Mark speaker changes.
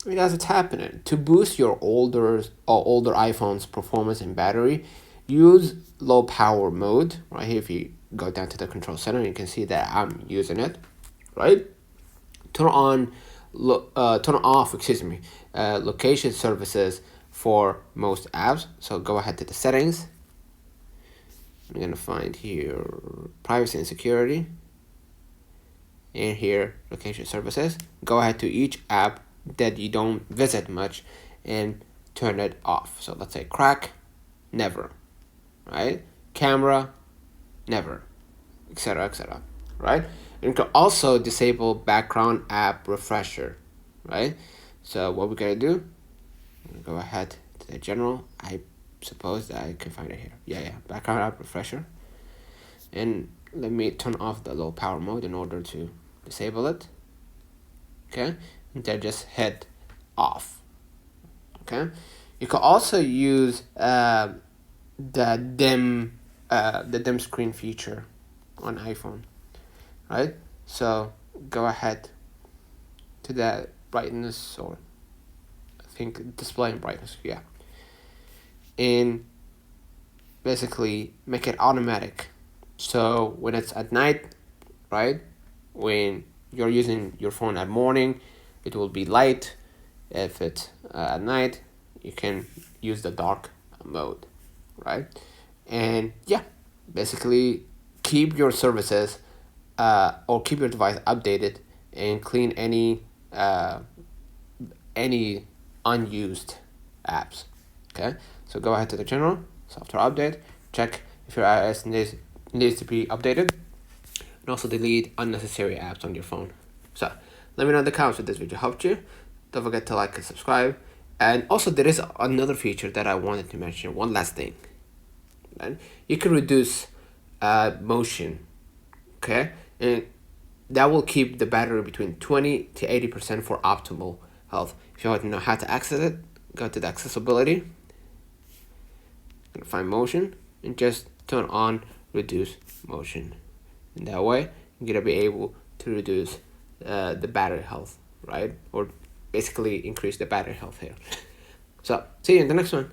Speaker 1: Because it's happening. To boost your older iPhone's performance and battery, use low power mode. Right here, if you go down to the control center, you can see that I'm using it. Right, turn on, turn off. Excuse me, location services for most apps. So go ahead to the settings. I'm gonna find here privacy and security, and here location services. Go ahead to each app that you don't visit much and turn it off. So let's say crack, never, right? Camera, never, etc., etc., right? And you can also disable background app refresher, right? So what we're gonna do, go ahead to the general. I suppose that I can find it here. Yeah, background app refresher. And let me turn off the low power mode in order to disable it. Okay, and then just hit off. Okay, you can also use the dim screen feature on iPhone, right? So go ahead to the brightness, or I think display and brightness, yeah, and basically make it automatic. So when it's at night, right, when you're using your phone at morning, it will be light. If it's at night, you can use the dark mode, right? And yeah, basically keep your services or keep your device updated and clean any unused apps. Okay, so go ahead to the general software update, check if your iOS needs to be updated, and also delete unnecessary apps on your phone. So let me know in the comments if this video helped you. Don't forget to like and subscribe. And also there is another feature that I wanted to mention. One last thing. Right? You can reduce motion. Okay, and that will keep the battery between 20 to 80% for optimal health. If you want to know how to access it, go to the accessibility and find motion and just turn on reduce motion. And that way you're gonna be able to reduce the battery health, right? Or basically increase the battery health here. So see you in the next one.